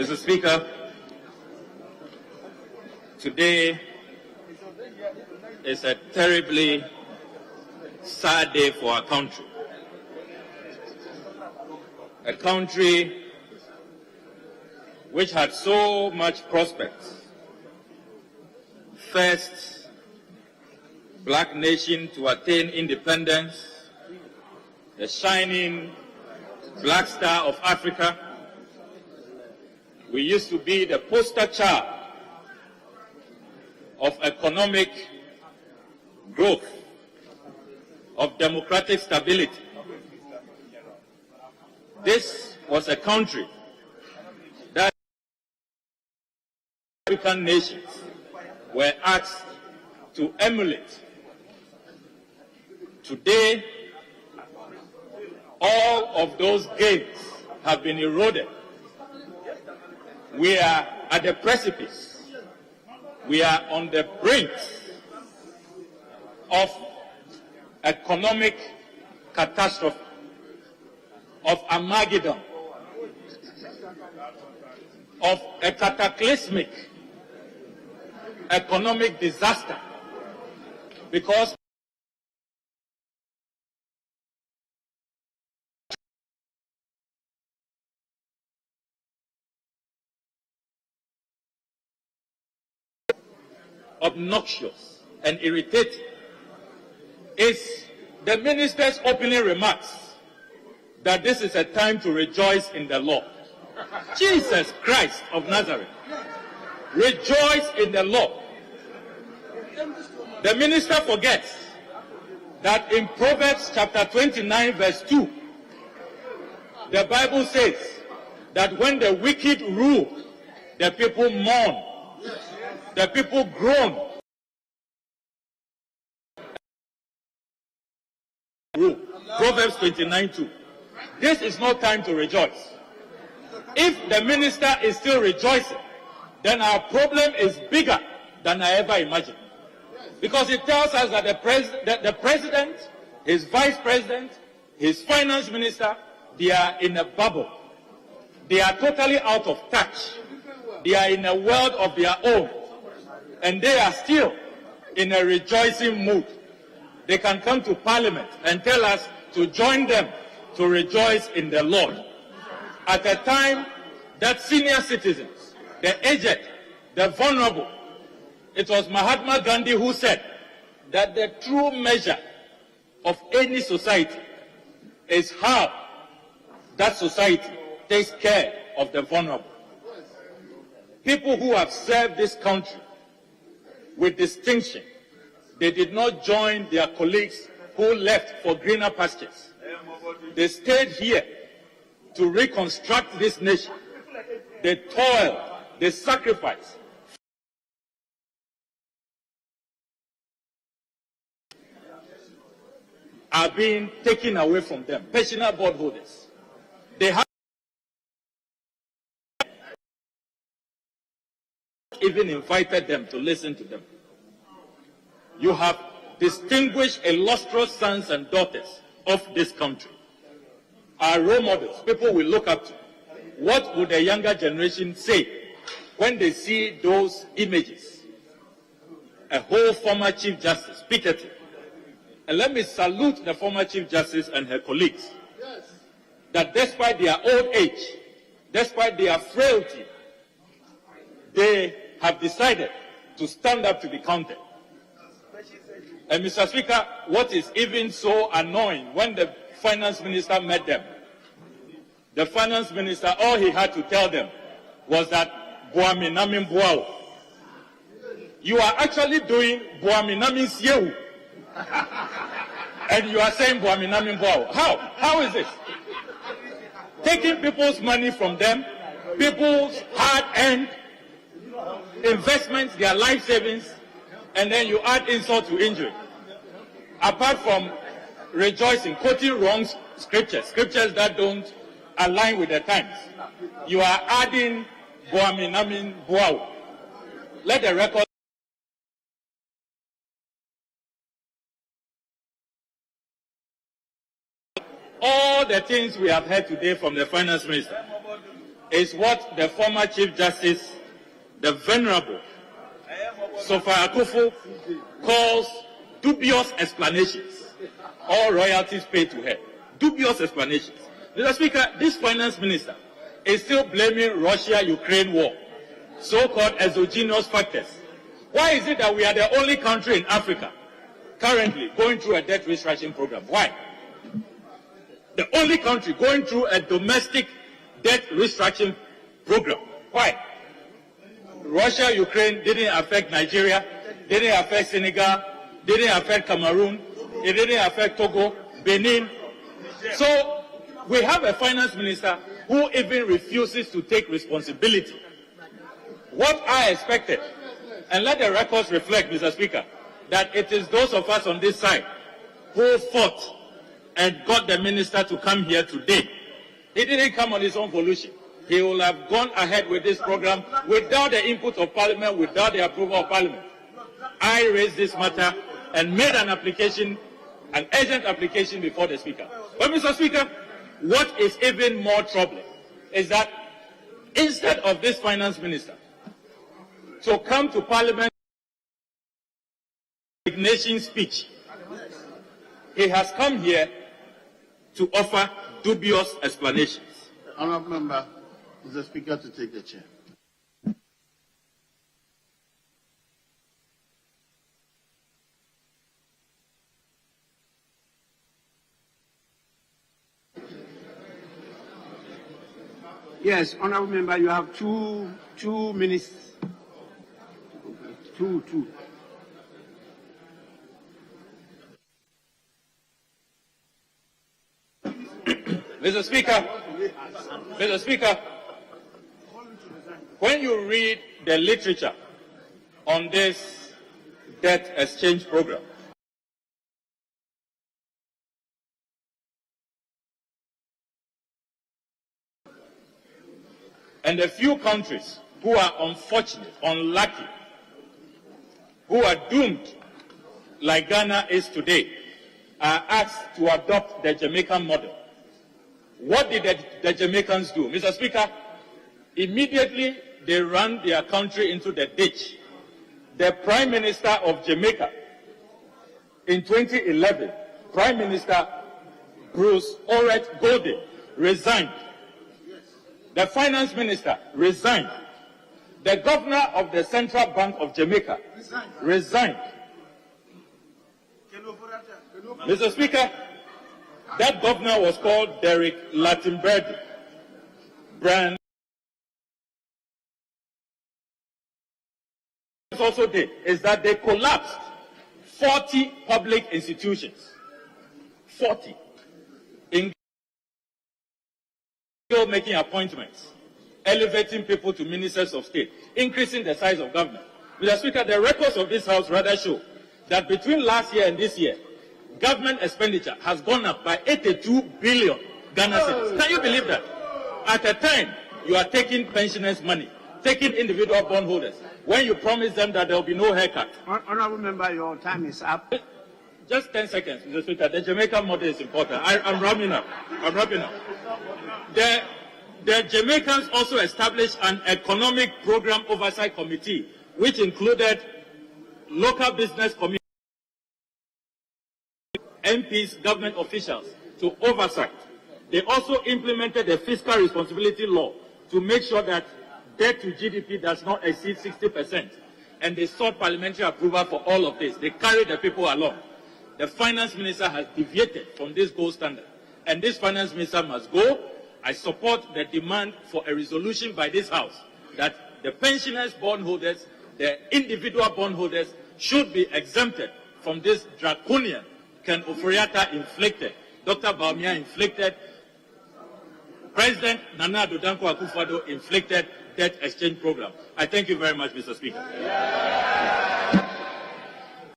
Mr. Speaker, today is a terribly sad day for our country. A country which had so much prospects. First black nation to attain independence, the shining black star of Africa. We used to be the poster child of economic growth, of democratic stability. This was a country that African nations were asked to emulate. Today, all of those gains have been eroded. We are at the precipice. We are on the brink of economic catastrophe, of Armageddon, of a cataclysmic economic disaster, because obnoxious and irritating is the minister's opening remarks that this is a time to rejoice in the Lord. Jesus Christ of Nazareth, rejoice in the Lord. The minister forgets that in Proverbs chapter 29 verse 2, the Bible says that when the wicked rule, the people mourn, the people groan. Proverbs 29:2. This is no time to rejoice. If the minister is still rejoicing, then our problem is bigger than I ever imagined. Because it tells us that the president, his vice president, his finance minister, they are in a bubble. They are totally out of touch. They are in a world of their own. And they are still in a rejoicing mood. They can come to Parliament and tell us to join them to rejoice in the Lord. At a time that senior citizens, the aged, the vulnerable, it was Mahatma Gandhi who said that the true measure of any society is how that society takes care of the vulnerable. People who have served this country with distinction, they did not join their colleagues who left for greener pastures. They stayed here to reconstruct this nation. They toiled, they sacrificed. Are being taken away from them. Pensioner board holders. They have even invited them to listen to them. You have distinguished illustrious sons and daughters of this country. Our role models, people we look up to. What would the younger generation say when they see those images? A whole former Chief Justice, Piketty. And let me salute the former Chief Justice and her colleagues. That despite their old age, despite their frailty, they have decided to stand up to be counted. And Mr. Speaker, what is even so annoying, when the finance minister met them, the finance minister, all he had to tell them was that Boami Namin Boao. You are actually doing Boami Namin Siew. And you are saying Boami Namin Boao. How is this? Taking people's money from them, people's hard-earned investments, their life savings, and then you add insult to injury. Apart from rejoicing, quoting wrong scriptures that don't align with the times, you are adding Boami Namin Boao. Let the record all the things we have heard today from the finance minister. is what the former Chief Justice, the Venerable Ofori-Atta, calls dubious explanations. All royalties paid to her. Dubious explanations. Mr. Speaker, this finance minister is still blaming Russia-Ukraine war, so-called exogenous factors. Why is it that we are the only country in Africa currently going through a debt restructuring program? Why? The only country going through a domestic debt restructuring program. Why? Russia, Ukraine didn't affect Nigeria, didn't affect Senegal, didn't affect Cameroon, it didn't affect Togo, Benin. So we have a finance minister who even refuses to take responsibility. What I expected, and let the records reflect, Mr. Speaker, that it is those of us on this side who fought and got the minister to come here today. He didn't come on his own volition. He will have gone ahead with this program without the input of Parliament, without the approval of Parliament. I raised this matter and made an application, an urgent application before the Speaker. But, Mr. Speaker, what is even more troubling is that instead of this finance minister to come to Parliament resignation speech, he has come here to offer dubious explanations. Honourable Member, is the Speaker to take the chair. Yes, Honourable Member, you have two minutes. Two. Mr. Speaker, when you read the literature on this debt exchange program, and the few countries who are unfortunate, unlucky, who are doomed, like Ghana is today, are asked to adopt the Jamaican model. What did the Jamaicans do? Mr. Speaker, immediately they ran their country into the ditch. The Prime Minister of Jamaica, in 2011, Prime Minister Bruce Orett Golden, resigned. The Finance Minister resigned. The Governor of the Central Bank of Jamaica resigned. Mr. Speaker, that governor was called Derek Latimberdi. Brand also did is that they collapsed 40 public institutions. 40. In making appointments, elevating people to ministers of state, increasing the size of government. Mr. Speaker, the records of this House rather show that between last year and this year, government expenditure has gone up by 82 billion Ghana cedis. Can you believe that? At a time, you are taking pensioners' money, taking individual bondholders, when you promise them that there will be no haircut. Honourable Member, your time is up. Just 10 seconds, Mr. Speaker. The Jamaican model is important. I'm wrapping up. The Jamaicans also established an economic program oversight committee, which included local business community, MPs, government officials, to oversight. They also implemented a fiscal responsibility law to make sure that debt to GDP does not exceed 60%. And they sought parliamentary approval for all of this. They carried the people along. The finance minister has deviated from this gold standard. And this finance minister must go. I support the demand for a resolution by this House that the pensioners, bondholders, the individual bondholders should be exempted from this draconian, Ken Ofori-Atta inflicted, Dr. Bawumia inflicted, President Nana Addo Dankwa Akufo-Addo inflicted debt exchange program. I thank you very much, Mr. Speaker.